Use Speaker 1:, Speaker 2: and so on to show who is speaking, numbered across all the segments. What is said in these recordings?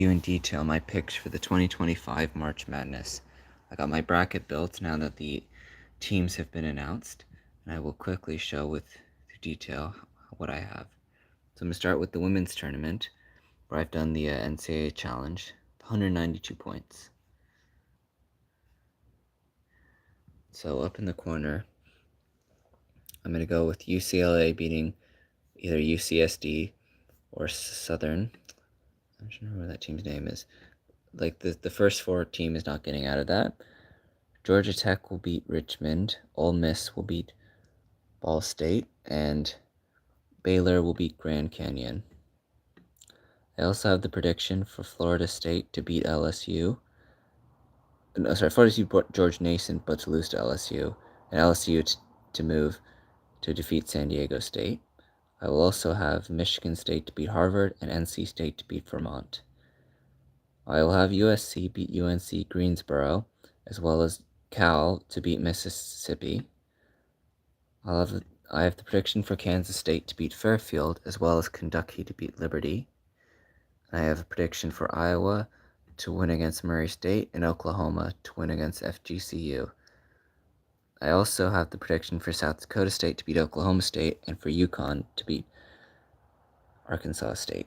Speaker 1: In detail my picks for the 2025 March Madness. I got my bracket built now that the teams have been announced, and I will quickly show with detail what I have. So I'm going to start with the women's tournament, where I've done the NCAA challenge, 192 points. So up in the corner, I'm going to go with UCLA beating either UCSD or Southern. I don't remember what that team's name is. Like the first four team is not getting out of that. Georgia Tech will beat Richmond, Ole Miss will beat Ball State, and Baylor will beat Grand Canyon. I also have the prediction for Florida State to beat LSU. No, sorry, Florida State beat George Mason, but to lose to LSU, and LSU to move to defeat San Diego State. I will also have Michigan State to beat Harvard and NC State to beat Vermont. I will have USC beat UNC Greensboro, as well as Cal to beat Mississippi. I have the prediction for Kansas State to beat Fairfield, as well as Kentucky to beat Liberty. I have a prediction for Iowa to win against Murray State and Oklahoma to win against FGCU. I also have the prediction for South Dakota State to beat Oklahoma State and for UConn to beat Arkansas State.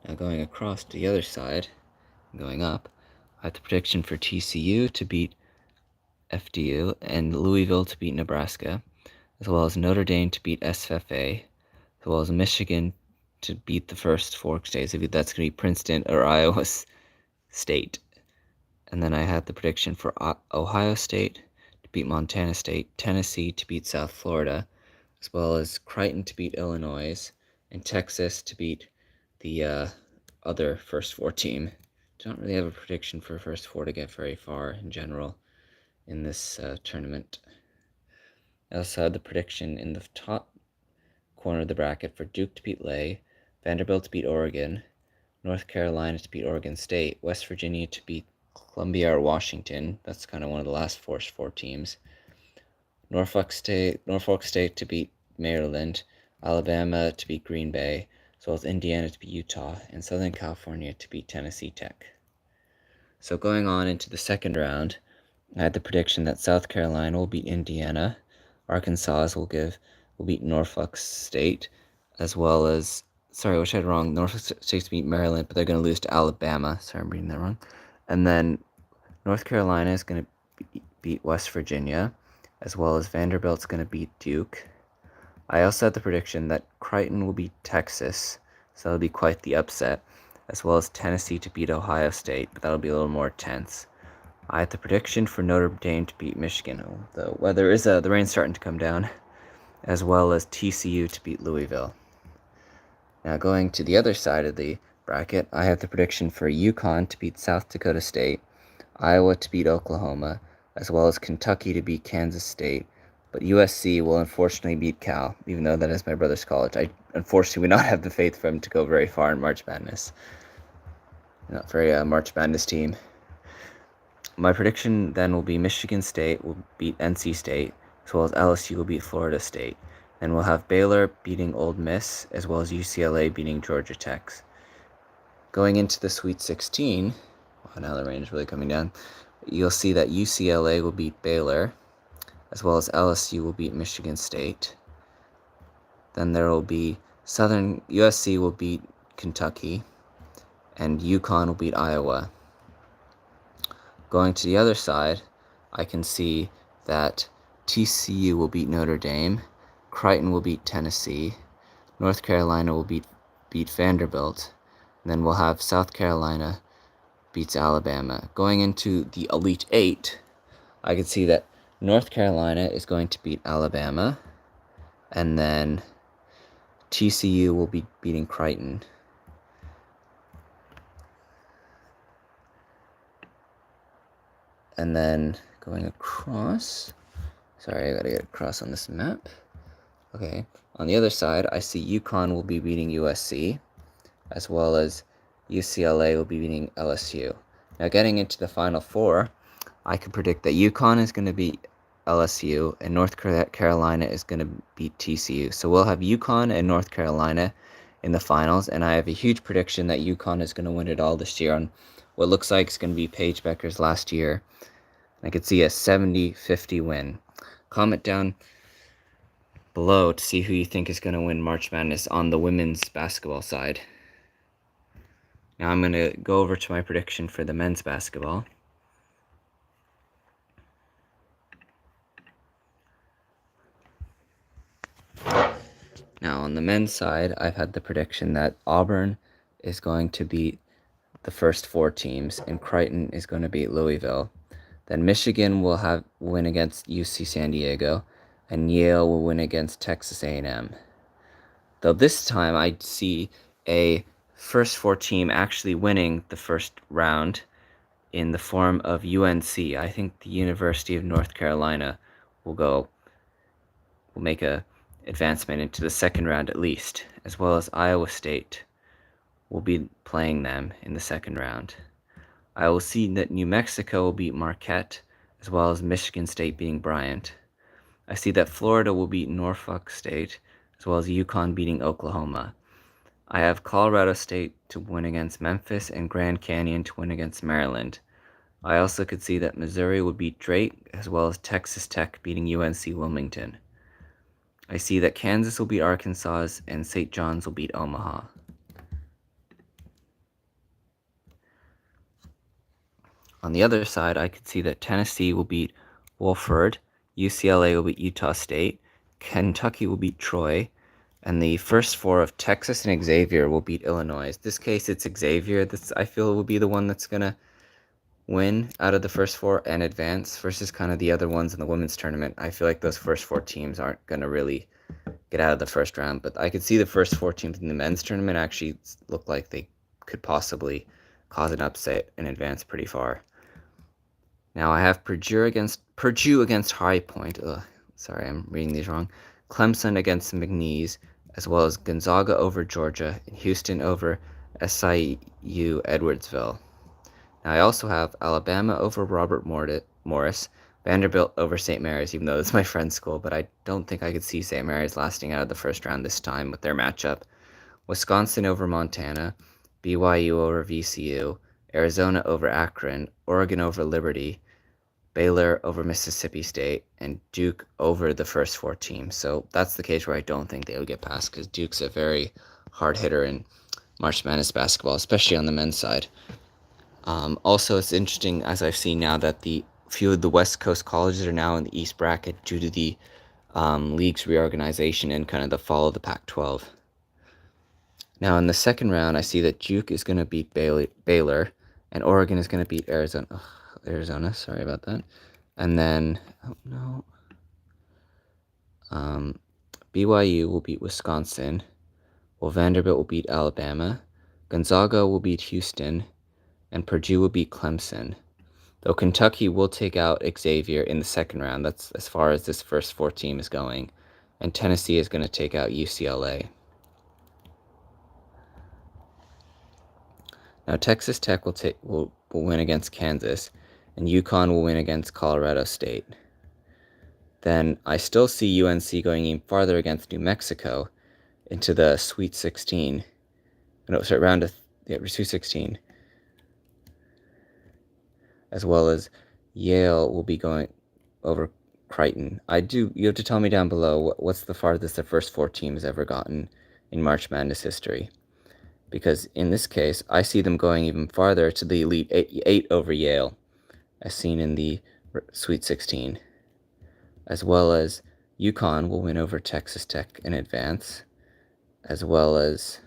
Speaker 1: Now going across to the other side, going up, I have the prediction for TCU to beat FDU and Louisville to beat Nebraska, as well as Notre Dame to beat SFA, as well as Michigan to beat the first four states. If that's going to be Princeton or Iowa State. And then I had the prediction for Ohio State to beat Montana State, Tennessee to beat South Florida, as well as Creighton to beat Illinois, and Texas to beat the other first four team. Don't really have a prediction for first four to get very far in general in this tournament. I also had the prediction in the top corner of the bracket for Duke to beat Lay, Vanderbilt to beat Oregon, North Carolina to beat Oregon State, West Virginia to beat Columbia or Washington. That's kind of one of the last four teams. Norfolk State to beat Maryland, Alabama to beat Green Bay, as well as Indiana to beat Utah, and Southern California to beat Tennessee Tech. So going on into the second round, I had the prediction that South Carolina will beat Indiana, Arkansas will beat Norfolk State, as well as, sorry, I wish I had wrong, Norfolk State to beat Maryland, but they're going to lose to Alabama. Sorry, I'm reading that wrong. And then North Carolina is going to beat West Virginia, as well as Vanderbilt's going to beat Duke. I also had the prediction that Creighton will beat Texas, so that'll be quite the upset, as well as Tennessee to beat Ohio State, but that'll be a little more tense. I had the prediction for Notre Dame to beat Michigan. The weather is the rain's starting to come down, as well as TCU to beat Louisville. Now going to the other side of the bracket, I have the prediction for UConn to beat South Dakota State, Iowa to beat Oklahoma, as well as Kentucky to beat Kansas State, but USC will unfortunately beat Cal, even though that is my brother's college. I unfortunately would not have the faith for him to go very far in March Madness. Not very March Madness team. My prediction then will be Michigan State will beat NC State, as well as LSU will beat Florida State. Then we'll have Baylor beating Ole Miss, as well as UCLA beating Georgia Tech. Going into the Sweet 16, wow, now the rain is really coming down, you'll see that UCLA will beat Baylor, as well as LSU will beat Michigan State. Then there will be USC will beat Kentucky, and UConn will beat Iowa. Going to the other side, I can see that TCU will beat Notre Dame, Creighton will beat Tennessee, North Carolina will beat Vanderbilt, and then we'll have South Carolina beats Alabama. Going into the Elite Eight, I can see that North Carolina is going to beat Alabama, and then TCU will be beating Creighton. And then going across, sorry, I gotta get across on this map. Okay, on the other side, I see UConn will be beating USC, as well as UCLA will be beating LSU. Now getting into the Final Four, I can predict that UConn is going to beat LSU and North Carolina is going to beat TCU. So we'll have UConn and North Carolina in the finals, and I have a huge prediction that UConn is going to win it all this year on what looks like it's going to be Paige Becker's last year. I could see a 70-50 win. Comment down below to see who you think is going to win March Madness on the women's basketball side. Now I'm going to go over to my prediction for the men's basketball. Now on the men's side, I've had the prediction that Auburn is going to beat the first 4 teams, and Creighton is going to beat Louisville. Then Michigan will win against UC San Diego, and Yale will win against Texas A&M. Though this time I see a first 4 team actually winning the first round in the form of UNC. I think the University of North Carolina will make a advancement into the second round at least, as well as Iowa State will be playing them in the second round. I will see that New Mexico will beat Marquette, as well as Michigan State beating Bryant. I see that Florida will beat Norfolk State, as well as UConn beating Oklahoma. I have Colorado State to win against Memphis and Grand Canyon to win against Maryland. I also could see that Missouri will beat Drake, as well as Texas Tech beating UNC Wilmington. I see that Kansas will beat Arkansas and St. John's will beat Omaha. On the other side, I could see that Tennessee will beat Wofford, UCLA will beat Utah State, Kentucky will beat Troy, and the first 4 of Texas and Xavier will beat Illinois. In this case, it's Xavier that I feel will be the one that's going to win out of the first 4 and advance versus kind of the other ones in the women's tournament. I feel like those first 4 teams aren't going to really get out of the first round, but I could see the first 4 teams in the men's tournament actually look like they could possibly cause an upset and advance pretty far. Now I have Purdue against High Point. Sorry, I'm reading these wrong. Clemson against McNeese, as well as Gonzaga over Georgia and Houston over SIU Edwardsville. Now I also have Alabama over Robert Morris, Vanderbilt over St. Mary's, even though it's my friend's school, but I don't think I could see St. Mary's lasting out of the first round this time with their matchup. Wisconsin over Montana, BYU over VCU, Arizona over Akron, Oregon over Liberty, Baylor over Mississippi State, and Duke over the first 4 teams. So that's the case where I don't think they would get past, because Duke's a very hard hitter in March Madness basketball, especially on the men's side. Also, it's interesting, as I've seen now, that the few of the West Coast colleges are now in the East bracket due to the league's reorganization and kind of the fall of the Pac-12. Now, in the second round, I see that Duke is going to beat Baylor, and Oregon is going to beat Arizona. Sorry about that. And then, BYU will beat Wisconsin, while Vanderbilt will beat Alabama, Gonzaga will beat Houston, and Purdue will beat Clemson. Though Kentucky will take out Xavier in the second round. That's as far as this first 4 team is going. And Tennessee is going to take out UCLA. Now Texas Tech will win against Kansas, and UConn will win against Colorado State. Then I still see UNC going even farther against New Mexico into the Sweet 16. Sweet 16. As well as Yale will be going over Creighton. You have to tell me down below what's the farthest the first 4 teams ever gotten in March Madness history. Because in this case, I see them going even farther to the Elite 8 over Yale, as seen in the Sweet 16. As well as UConn will win over Texas Tech in advance, as well as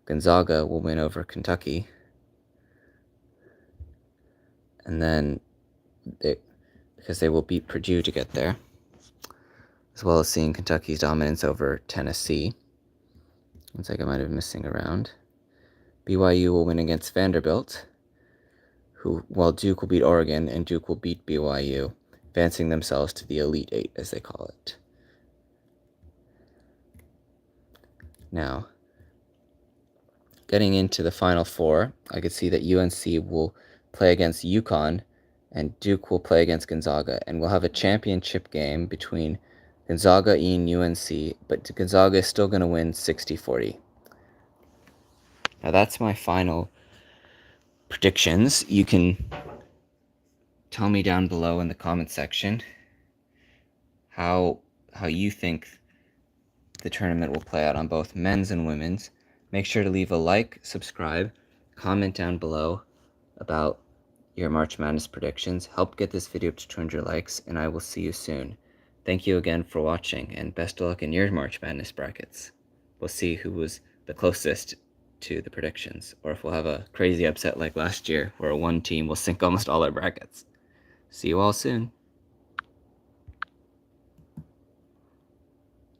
Speaker 1: Gonzaga will win over Kentucky. And then, because they will beat Purdue to get there, as well as seeing Kentucky's dominance over Tennessee. Looks like I might have been missing a round. BYU will win against Vanderbilt, while Duke will beat Oregon, and Duke will beat BYU, advancing themselves to the Elite 8, as they call it. Now, getting into the Final Four, I could see that UNC will play against UConn, and Duke will play against Gonzaga, and we'll have a championship game between Gonzaga and UNC, but Gonzaga is still going to win 60-40. Now that's my final predictions. You can tell me down below in the comment section how you think the tournament will play out on both men's and women's. Make sure to leave a like, subscribe, comment down below about your March Madness predictions. Help get this video up to 200 likes, and I will see you soon. Thank you again for watching, and best of luck in your March Madness brackets. We'll see who was the closest to the predictions, or if we'll have a crazy upset like last year, where one team will sink almost all our brackets. See you all soon.